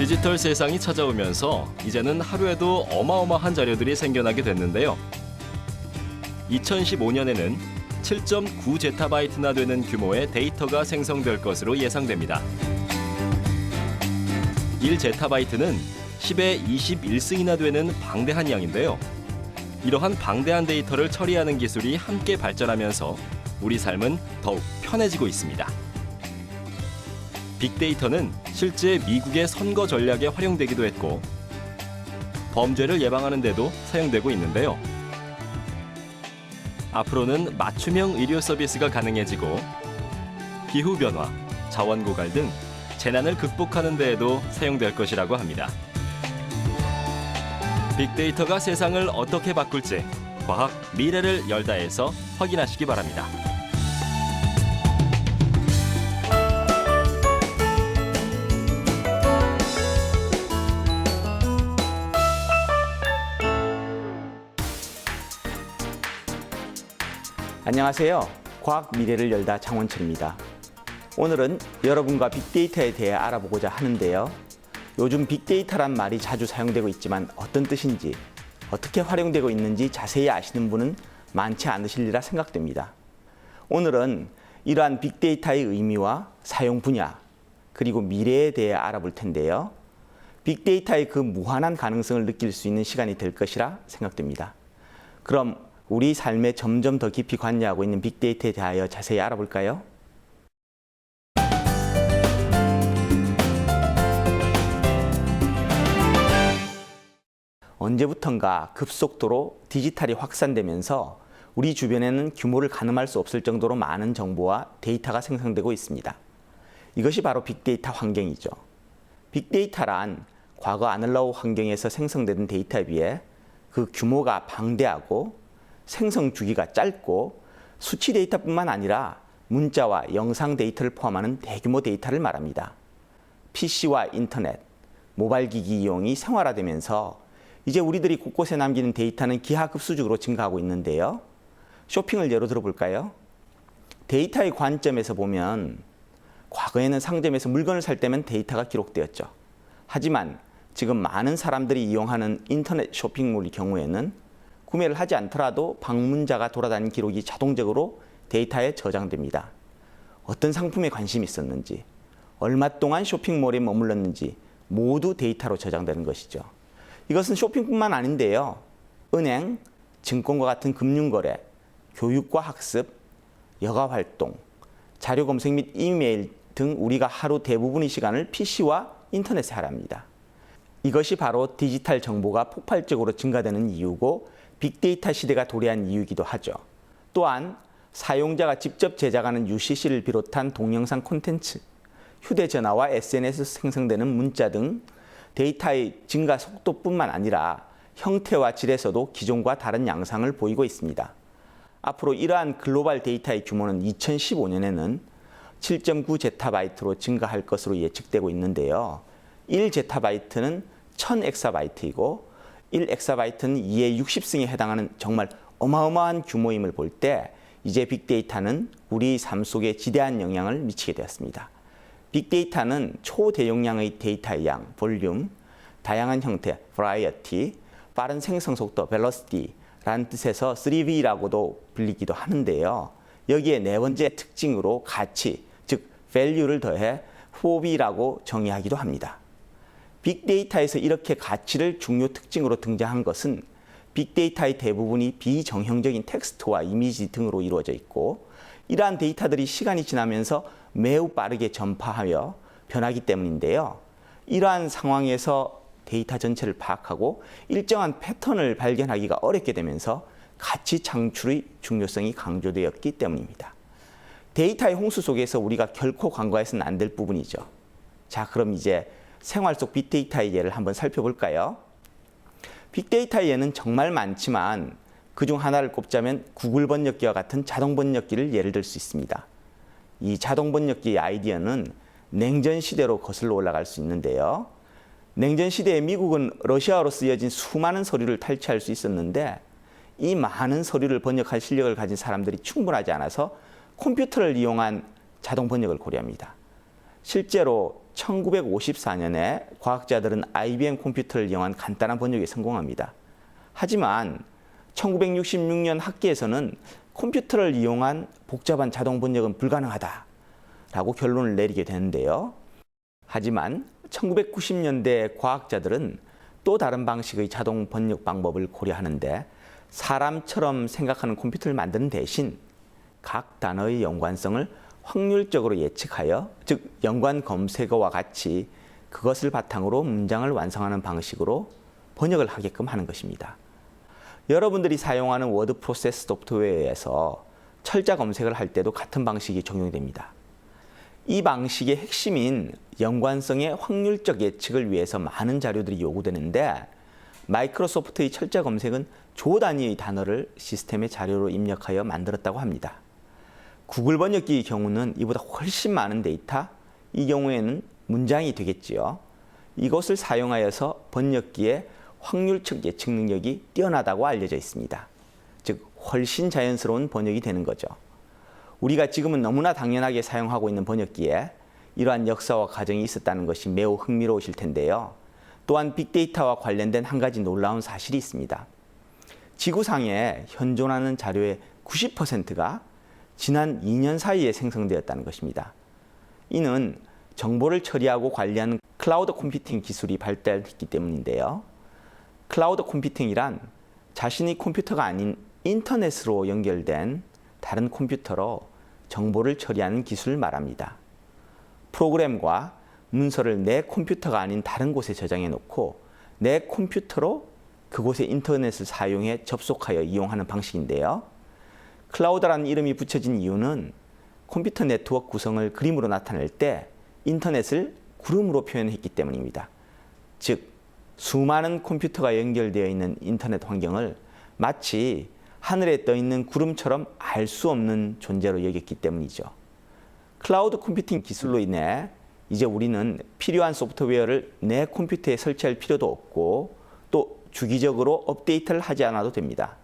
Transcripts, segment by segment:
디지털 세상이 찾아오면서 이제는 하루에도 어마어마한 자료들이 생겨나게 됐는데요. 2015년에는 7.9제타바이트나 되는 규모의 데이터가 생성될 것으로 예상됩니다. 1제타바이트는 10의 21승이나 되는 방대한 양인데요. 이러한 방대한 데이터를 처리하는 기술이 함께 발전하면서 우리 삶은 더욱 편해지고 있습니다. 빅데이터는 실제 미국의 선거 전략에 활용되기도 했고 범죄를 예방하는 데도 사용되고 있는데요. 앞으로는 맞춤형 의료 서비스가 가능해지고 기후변화, 자원 고갈 등 재난을 극복하는 데에도 사용될 것이라고 합니다. 빅데이터가 세상을 어떻게 바꿀지 과학 미래를 열다에서 확인하시기 바랍니다. 안녕하세요. 과학 미래를 열다 장원철입니다. 오늘은 여러분과 빅데이터에 대해 알아보고자 하는데요. 요즘 빅데이터란 말이 자주 사용되고 있지만 어떤 뜻인지, 어떻게 활용되고 있는지 자세히 아시는 분은 많지 않으시리라 생각됩니다. 오늘은 이러한 빅데이터의 의미와 사용 분야, 그리고 미래에 대해 알아볼 텐데요. 빅데이터의 그 무한한 가능성을 느낄 수 있는 시간이 될 것이라 생각됩니다. 그럼 우리 삶에 점점 더 깊이 관여하고 있는 빅데이터에 대하여 자세히 알아볼까요? 언제부턴가 급속도로 디지털이 확산되면서 우리 주변에는 규모를 가늠할 수 없을 정도로 많은 정보와 데이터가 생성되고 있습니다. 이것이 바로 빅데이터 환경이죠. 빅데이터란 과거 아날로그 환경에서 생성되는 데이터에 비해 그 규모가 방대하고 생성 주기가 짧고 수치 데이터뿐만 아니라 문자와 영상 데이터를 포함하는 대규모 데이터를 말합니다. PC와 인터넷, 모바일 기기 이용이 생활화되면서 이제 우리들이 곳곳에 남기는 데이터는 기하급수적으로 증가하고 있는데요. 쇼핑을 예로 들어볼까요? 데이터의 관점에서 보면 과거에는 상점에서 물건을 살 때면 데이터가 기록되었죠. 하지만 지금 많은 사람들이 이용하는 인터넷 쇼핑몰의 경우에는 구매를 하지 않더라도 방문자가 돌아다닌 기록이 자동적으로 데이터에 저장됩니다. 어떤 상품에 관심이 있었는지, 얼마 동안 쇼핑몰에 머물렀는지 모두 데이터로 저장되는 것이죠. 이것은 쇼핑뿐만 아닌데요. 은행, 증권과 같은 금융거래, 교육과 학습, 여가활동, 자료 검색 및 이메일 등 우리가 하루 대부분의 시간을 PC와 인터넷에 할애합니다. 이것이 바로 디지털 정보가 폭발적으로 증가되는 이유고 빅데이터 시대가 도래한 이유이기도 하죠. 또한 사용자가 직접 제작하는 UCC를 비롯한 동영상 콘텐츠, 휴대전화와 SNS에서 생성되는 문자 등 데이터의 증가 속도뿐만 아니라 형태와 질에서도 기존과 다른 양상을 보이고 있습니다. 앞으로 이러한 글로벌 데이터의 규모는 2015년에는 7.9제타바이트로 증가할 것으로 예측되고 있는데요. 1제타바이트는 1000엑사바이트이고 1엑사바이트는 2의 60승에 해당하는 정말 어마어마한 규모임을 볼 때 이제 빅데이터는 우리 삶 속에 지대한 영향을 미치게 되었습니다. 빅데이터는 초대용량의 데이터의 양, 볼륨, 다양한 형태, variety, 빠른 생성 속도, velocity라는 뜻에서 3V라고도 불리기도 하는데요. 여기에 네 번째 특징으로 가치, 즉 value를 더해 4V라고 정의하기도 합니다. 빅데이터에서 이렇게 가치를 중요 특징으로 등장한 것은 빅데이터의 대부분이 비정형적인 텍스트와 이미지 등으로 이루어져 있고 이러한 데이터들이 시간이 지나면서 매우 빠르게 전파하며 변하기 때문인데요. 이러한 상황에서 데이터 전체를 파악하고 일정한 패턴을 발견하기가 어렵게 되면서 가치 창출의 중요성이 강조되었기 때문입니다. 데이터의 홍수 속에서 우리가 결코 간과해서는 안 될 부분이죠. 자, 그럼 이제 생활 속 빅데이터의 예를 한번 살펴볼까요? 빅데이터의 예는 정말 많지만 그중 하나를 꼽자면 구글 번역기와 같은 자동 번역기를 예를 들 수 있습니다. 이 자동 번역기의 아이디어는 냉전 시대로 거슬러 올라갈 수 있는데요. 냉전 시대에 미국은 러시아어로 쓰여진 수많은 서류를 탈취할 수 있었는데 이 많은 서류를 번역할 실력을 가진 사람들이 충분하지 않아서 컴퓨터를 이용한 자동 번역을 고려합니다. 실제로 1954년에 과학자들은 IBM 컴퓨터를 이용한 간단한 번역에 성공합니다. 하지만 1966년 학계에서는 컴퓨터를 이용한 복잡한 자동 번역은 불가능하다라고 결론을 내리게 되는데요. 하지만 1990년대 과학자들은 또 다른 방식의 자동 번역 방법을 고려하는데 사람처럼 생각하는 컴퓨터를 만드는 대신 각 단어의 연관성을 확률적으로 예측하여, 즉 연관 검색어와 같이 그것을 바탕으로 문장을 완성하는 방식으로 번역을 하게끔 하는 것입니다. 여러분들이 사용하는 워드 프로세스 소프트웨어에서 철자 검색을 할 때도 같은 방식이 적용됩니다. 이 방식의 핵심인 연관성의 확률적 예측을 위해서 많은 자료들이 요구되는데 마이크로소프트의 철자 검색은 조 단위의 단어를 시스템의 자료로 입력하여 만들었다고 합니다. 구글 번역기의 경우는 이보다 훨씬 많은 데이터, 이 경우에는 문장이 되겠지요. 이것을 사용하여서 번역기의 확률적 예측 능력이 뛰어나다고 알려져 있습니다. 즉 훨씬 자연스러운 번역이 되는 거죠. 우리가 지금은 너무나 당연하게 사용하고 있는 번역기에 이러한 역사와 과정이 있었다는 것이 매우 흥미로우실 텐데요. 또한 빅데이터와 관련된 한 가지 놀라운 사실이 있습니다. 지구상에 현존하는 자료의 90%가 지난 2년 사이에 생성되었다는 것입니다. 이는 정보를 처리하고 관리하는 클라우드 컴퓨팅 기술이 발달했기 때문인데요. 클라우드 컴퓨팅이란 자신의 컴퓨터가 아닌 인터넷으로 연결된 다른 컴퓨터로 정보를 처리하는 기술을 말합니다. 프로그램과 문서를 내 컴퓨터가 아닌 다른 곳에 저장해 놓고 내 컴퓨터로 그곳의 인터넷을 사용해 접속하여 이용하는 방식인데요. 클라우드라는 이름이 붙여진 이유는 컴퓨터 네트워크 구성을 그림으로 나타낼 때 인터넷을 구름으로 표현했기 때문입니다. 즉, 수많은 컴퓨터가 연결되어 있는 인터넷 환경을 마치 하늘에 떠 있는 구름처럼 알 수 없는 존재로 여겼기 때문이죠. 클라우드 컴퓨팅 기술로 인해 이제 우리는 필요한 소프트웨어를 내 컴퓨터에 설치할 필요도 없고 또 주기적으로 업데이트를 하지 않아도 됩니다.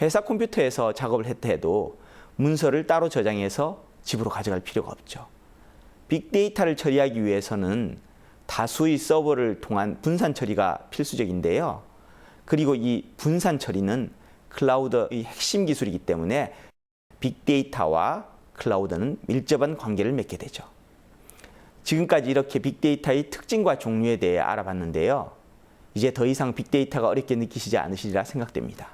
회사 컴퓨터에서 작업을 했다 해도 문서를 따로 저장해서 집으로 가져갈 필요가 없죠. 빅데이터를 처리하기 위해서는 다수의 서버를 통한 분산 처리가 필수적인데요. 그리고 이 분산 처리는 클라우드의 핵심 기술이기 때문에 빅데이터와 클라우드는 밀접한 관계를 맺게 되죠. 지금까지 이렇게 빅데이터의 특징과 종류에 대해 알아봤는데요. 이제 더 이상 빅데이터가 어렵게 느끼시지 않으시리라 생각됩니다.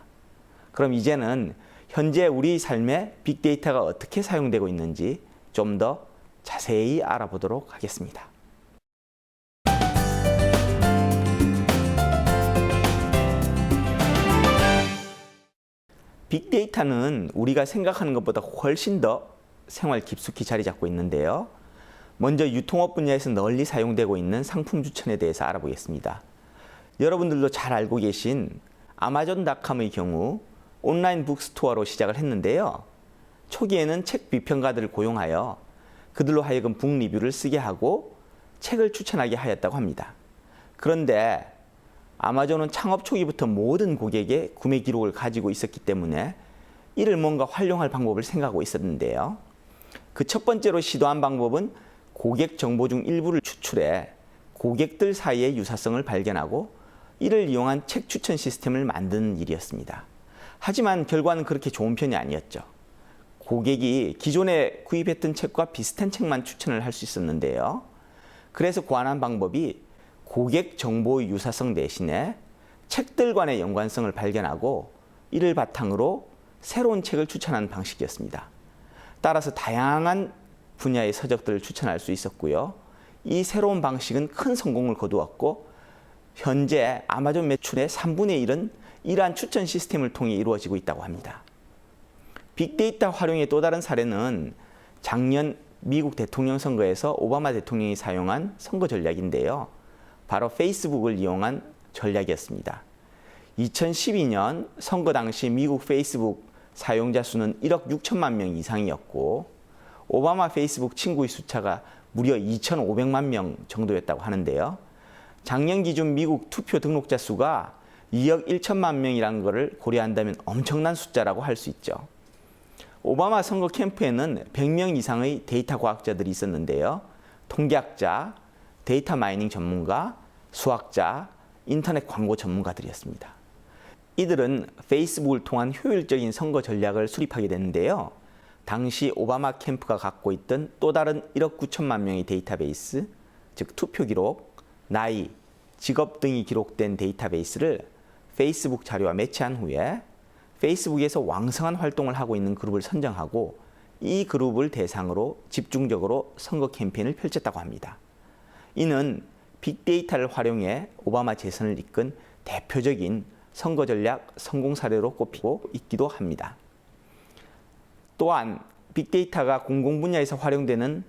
그럼 이제는 현재 우리 삶에 빅데이터가 어떻게 사용되고 있는지 좀 더 자세히 알아보도록 하겠습니다. 빅데이터는 우리가 생각하는 것보다 훨씬 더 생활 깊숙이 자리 잡고 있는데요. 먼저 유통업 분야에서 널리 사용되고 있는 상품 추천에 대해서 알아보겠습니다. 여러분들도 잘 알고 계신 아마존.com의 경우 온라인 북스토어로 시작을 했는데요. 초기에는 책 비평가들을 고용하여 그들로 하여금 북 리뷰를 쓰게 하고 책을 추천하게 하였다고 합니다. 그런데 아마존은 창업 초기부터 모든 고객의 구매 기록을 가지고 있었기 때문에 이를 뭔가 활용할 방법을 생각하고 있었는데요. 그 첫 번째로 시도한 방법은 고객 정보 중 일부를 추출해 고객들 사이의 유사성을 발견하고 이를 이용한 책 추천 시스템을 만드는 일이었습니다. 하지만 결과는 그렇게 좋은 편이 아니었죠. 고객이 기존에 구입했던 책과 비슷한 책만 추천을 할 수 있었는데요. 그래서 고안한 방법이 고객 정보의 유사성 대신에 책들 간의 연관성을 발견하고 이를 바탕으로 새로운 책을 추천하는 방식이었습니다. 따라서 다양한 분야의 서적들을 추천할 수 있었고요. 이 새로운 방식은 큰 성공을 거두었고 현재 아마존 매출의 3분의 1은 이러한 추천 시스템을 통해 이루어지고 있다고 합니다. 빅데이터 활용의 또 다른 사례는 작년 미국 대통령 선거에서 오바마 대통령이 사용한 선거 전략인데요. 바로 페이스북을 이용한 전략이었습니다. 2012년 선거 당시 미국 페이스북 사용자 수는 1억 6천만 명 이상이었고 오바마 페이스북 친구의 숫자가 무려 2,500만 명 정도였다고 하는데요. 작년 기준 미국 투표 등록자 수가 2억 1천만 명이라는 것을 고려한다면 엄청난 숫자라고 할 수 있죠. 오바마 선거 캠프에는 100명 이상의 데이터 과학자들이 있었는데요. 통계학자, 데이터 마이닝 전문가, 수학자, 인터넷 광고 전문가들이었습니다. 이들은 페이스북을 통한 효율적인 선거 전략을 수립하게 됐는데요. 당시 오바마 캠프가 갖고 있던 또 다른 1억 9천만 명의 데이터베이스, 즉 투표 기록, 나이, 직업 등이 기록된 데이터베이스를 페이스북 자료와 매치한 후에 페이스북에서 왕성한 활동을 하고 있는 그룹을 선정하고 이 그룹을 대상으로 집중적으로 선거 캠페인을 펼쳤다고 합니다. 이는 빅데이터를 활용해 오바마 재선을 이끈 대표적인 선거 전략 성공 사례로 꼽히고 있기도 합니다. 또한 빅데이터가 공공 분야에서 활용되는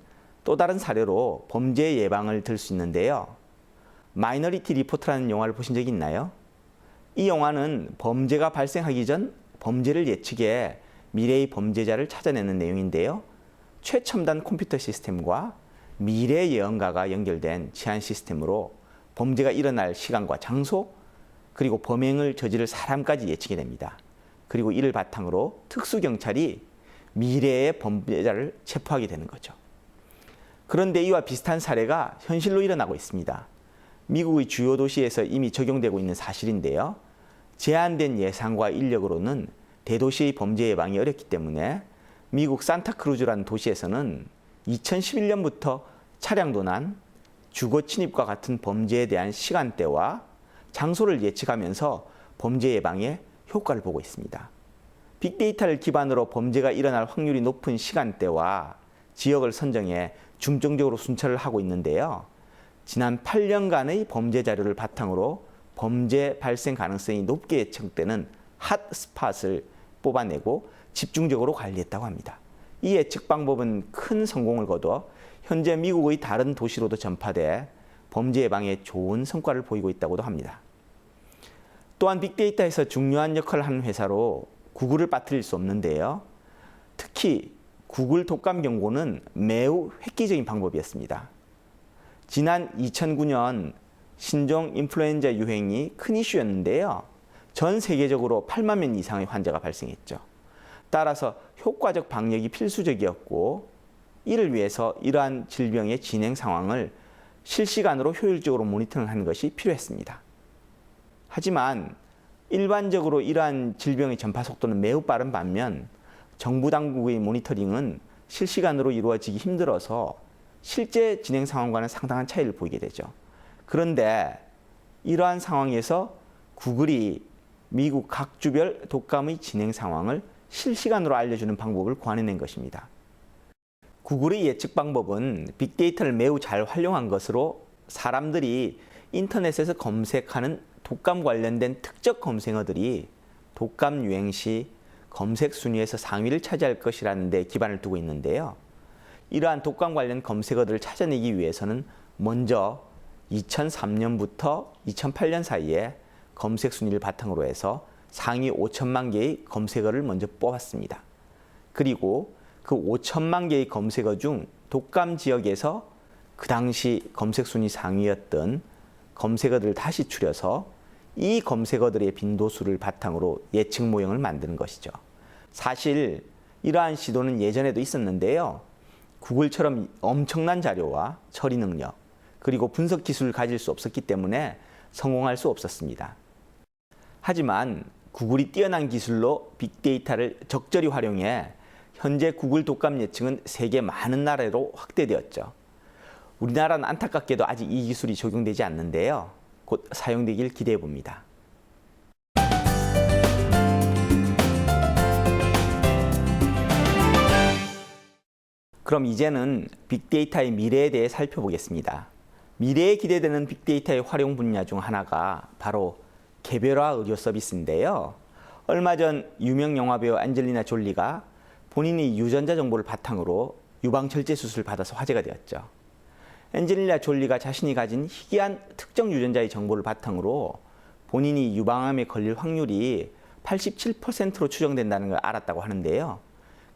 또 다른 사례로 범죄 예방을 들 수 있는데요. 마이너리티 리포트라는 영화를 보신 적이 있나요? 이 영화는 범죄가 발생하기 전 범죄를 예측해 미래의 범죄자를 찾아내는 내용인데요. 최첨단 컴퓨터 시스템과 미래 예언가가 연결된 치안 시스템으로 범죄가 일어날 시간과 장소, 그리고 범행을 저지를 사람까지 예측이 됩니다. 그리고 이를 바탕으로 특수경찰이 미래의 범죄자를 체포하게 되는 거죠. 그런데 이와 비슷한 사례가 현실로 일어나고 있습니다. 미국의 주요 도시에서 이미 적용되고 있는 사실인데요. 제한된 예산과 인력으로는 대도시의 범죄 예방이 어렵기 때문에 미국 산타크루즈라는 도시에서는 2011년부터 차량 도난, 주거 침입과 같은 범죄에 대한 시간대와 장소를 예측하면서 범죄 예방에 효과를 보고 있습니다. 빅데이터를 기반으로 범죄가 일어날 확률이 높은 시간대와 지역을 선정해 중점적으로 순찰을 하고 있는데요. 지난 8년간의 범죄 자료를 바탕으로 범죄 발생 가능성이 높게 예측되는 핫스팟을 뽑아내고 집중적으로 관리했다고 합니다. 이 예측 방법은 큰 성공을 거둬 현재 미국의 다른 도시로도 전파돼 범죄 예방에 좋은 성과를 보이고 있다고도 합니다. 또한 빅데이터에서 중요한 역할을 하는 회사로 구글을 빠뜨릴 수 없는데요. 특히 구글 독감 경고는 매우 획기적인 방법이었습니다. 지난 2009년 신종 인플루엔자 유행이 큰 이슈였는데요. 전 세계적으로 8만 명 이상의 환자가 발생했죠. 따라서 효과적 방역이 필수적이었고 이를 위해서 이러한 질병의 진행 상황을 실시간으로 효율적으로 모니터링하는 것이 필요했습니다. 하지만 일반적으로 이러한 질병의 전파 속도는 매우 빠른 반면 정부 당국의 모니터링은 실시간으로 이루어지기 힘들어서 실제 진행 상황과는 상당한 차이를 보이게 되죠. 그런데 이러한 상황에서 구글이 미국 각 주별 독감의 진행 상황을 실시간으로 알려주는 방법을 고안해낸 것입니다. 구글의 예측 방법은 빅데이터를 매우 잘 활용한 것으로 사람들이 인터넷에서 검색하는 독감 관련된 특정 검색어들이 독감 유행 시 검색 순위에서 상위를 차지할 것이라는 데 기반을 두고 있는데요. 이러한 독감 관련 검색어들을 찾아내기 위해서는 먼저 2003년부터 2008년 사이에 검색 순위를 바탕으로 해서 상위 5천만 개의 검색어를 먼저 뽑았습니다. 그리고 그 5천만 개의 검색어 중 독감 지역에서 그 당시 검색 순위 상위였던 검색어들을 다시 추려서 이 검색어들의 빈도수를 바탕으로 예측 모형을 만드는 것이죠. 사실 이러한 시도는 예전에도 있었는데요. 구글처럼 엄청난 자료와 처리 능력, 그리고 분석 기술을 가질 수 없었기 때문에 성공할 수 없었습니다. 하지만 구글이 뛰어난 기술로 빅데이터를 적절히 활용해 현재 구글 독감 예측은 세계 많은 나라로 확대되었죠. 우리나라는 안타깝게도 아직 이 기술이 적용되지 않는데요. 곧 사용되길 기대해 봅니다. 그럼 이제는 빅데이터의 미래에 대해 살펴보겠습니다. 미래에 기대되는 빅데이터의 활용 분야 중 하나가 바로 개별화 의료 서비스인데요. 얼마 전 유명 영화배우 안젤리나 졸리가 본인이 유전자 정보를 바탕으로 유방절제 수술을 받아서 화제가 되었죠. 안젤리나 졸리가 자신이 가진 희귀한 특정 유전자의 정보를 바탕으로 본인이 유방암에 걸릴 확률이 87%로 추정된다는 걸 알았다고 하는데요.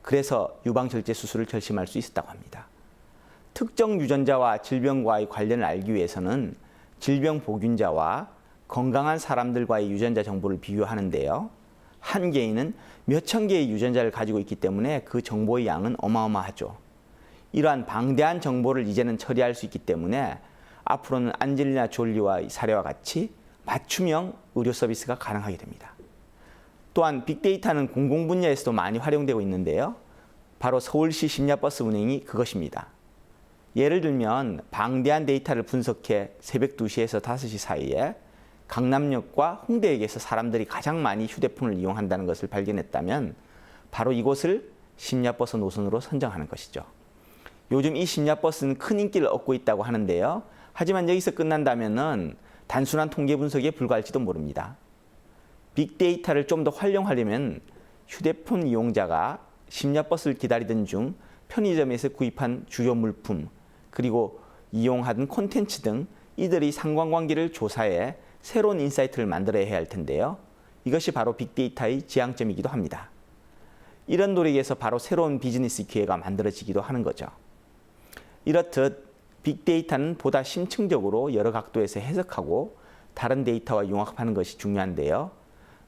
그래서 유방절제 수술을 결심할 수 있었다고 합니다. 특정 유전자와 질병과의 관련을 알기 위해서는 질병 보균자와 건강한 사람들과의 유전자 정보를 비교하는데요. 한 개인은 몇천 개의 유전자를 가지고 있기 때문에 그 정보의 양은 어마어마하죠. 이러한 방대한 정보를 이제는 처리할 수 있기 때문에 앞으로는 안젤리나 졸리와 사례와 같이 맞춤형 의료 서비스가 가능하게 됩니다. 또한 빅데이터는 공공 분야에서도 많이 활용되고 있는데요. 바로 서울시 심야버스 운행이 그것입니다. 예를 들면 방대한 데이터를 분석해 새벽 2시에서 5시 사이에 강남역과 홍대역에서 사람들이 가장 많이 휴대폰을 이용한다는 것을 발견했다면 바로 이곳을 심야버스 노선으로 선정하는 것이죠. 요즘 이 심야버스는 큰 인기를 얻고 있다고 하는데요. 하지만 여기서 끝난다면 단순한 통계 분석에 불과할지도 모릅니다. 빅데이터를 좀 더 활용하려면 휴대폰 이용자가 심야버스를 기다리던 중 편의점에서 구입한 주요 물품, 그리고 이용하던 콘텐츠 등 이들이 상관관계를 조사해 새로운 인사이트를 만들어야 해야 할 텐데요. 이것이 바로 빅데이터의 지향점이기도 합니다. 이런 노력에서 바로 새로운 비즈니스 기회가 만들어지기도 하는 거죠. 이렇듯 빅데이터는 보다 심층적으로 여러 각도에서 해석하고 다른 데이터와 융합하는 것이 중요한데요.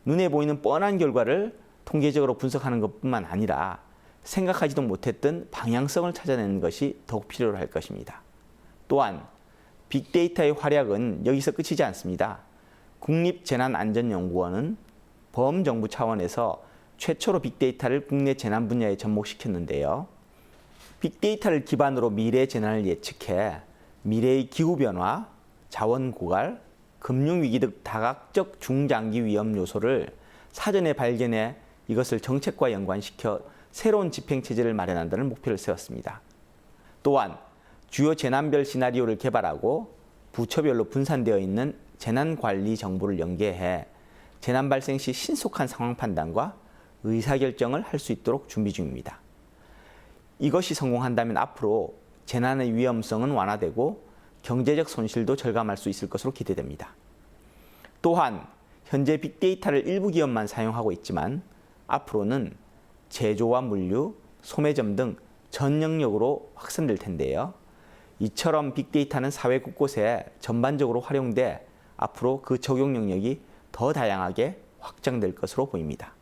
눈에 보이는 뻔한 결과를 통계적으로 분석하는 것뿐만 아니라 생각하지도 못했던 방향성을 찾아내는 것이 더욱 필요로 할 것입니다. 또한 빅데이터의 활약은 여기서 끝이지 않습니다. 국립재난안전연구원은 범정부 차원에서 최초로 빅데이터를 국내 재난 분야에 접목시켰는데요. 빅데이터를 기반으로 미래 재난을 예측해 미래의 기후변화, 자원 고갈, 금융위기 등 다각적 중장기 위험 요소를 사전에 발견해 이것을 정책과 연관시켜 새로운 집행체제를 마련한다는 목표를 세웠습니다. 또한 주요 재난별 시나리오를 개발하고 부처별로 분산되어 있는 재난관리 정보를 연계해 재난 발생 시 신속한 상황 판단과 의사결정을 할 수 있도록 준비 중입니다. 이것이 성공한다면 앞으로 재난의 위험성은 완화되고 경제적 손실도 절감할 수 있을 것으로 기대됩니다. 또한 현재 빅데이터를 일부 기업만 사용하고 있지만 앞으로는 제조와 물류, 소매점 등 전 영역으로 확산될 텐데요. 이처럼 빅데이터는 사회 곳곳에 전반적으로 활용돼 앞으로 그 적용 영역이 더 다양하게 확장될 것으로 보입니다.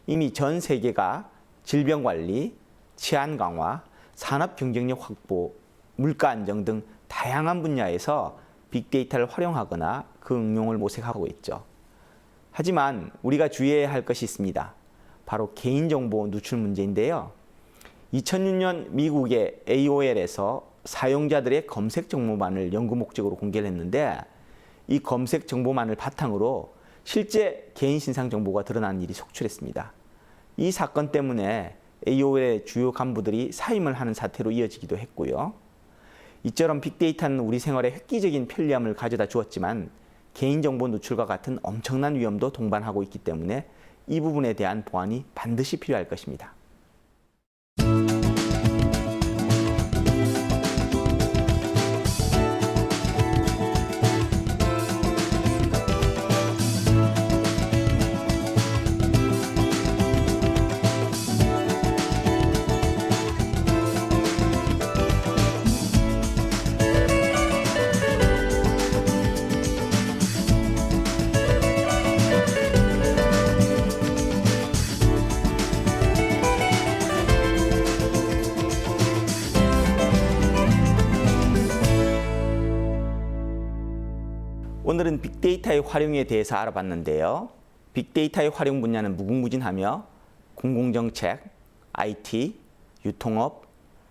이미 전 세계가 질병 관리, 치안 강화, 산업 경쟁력 확보, 물가 안정 등 다양한 분야에서 빅데이터를 활용하거나 그 응용을 모색하고 있죠. 하지만 우리가 주의해야 할 것이 있습니다. 바로 개인정보 누출 문제인데요. 2006년 미국의 AOL에서 사용자들의 검색 정보만을 연구 목적으로 공개를 했는데 이 검색 정보만을 바탕으로 실제 개인 신상 정보가 드러난 일이 속출했습니다. 이 사건 때문에 AOL의 주요 간부들이 사임을 하는 사태로 이어지기도 했고요. 이처럼 빅데이터는 우리 생활에 획기적인 편리함을 가져다 주었지만 개인정보 누출과 같은 엄청난 위험도 동반하고 있기 때문에 이 부분에 대한 보완이 반드시 필요할 것입니다. 오늘은 빅데이터의 활용에 대해서 알아봤는데요. 빅데이터의 활용 분야는 무궁무진하며 공공정책, IT, 유통업,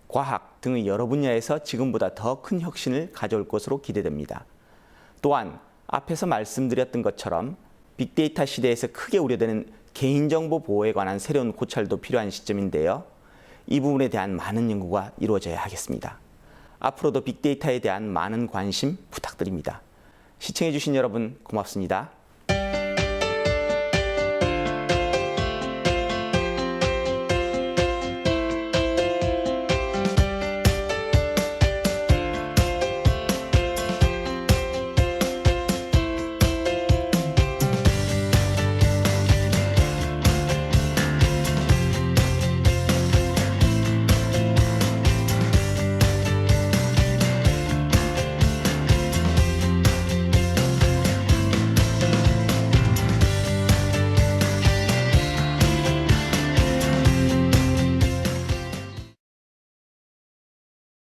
과학 등의 여러 분야에서 지금보다 더 큰 혁신을 가져올 것으로 기대됩니다. 또한 앞에서 말씀드렸던 것처럼 빅데이터 시대에서 크게 우려되는 개인정보 보호에 관한 새로운 고찰도 필요한 시점인데요. 이 부분에 대한 많은 연구가 이루어져야 하겠습니다. 앞으로도 빅데이터에 대한 많은 관심 부탁드립니다. 시청해주신 여러분 고맙습니다.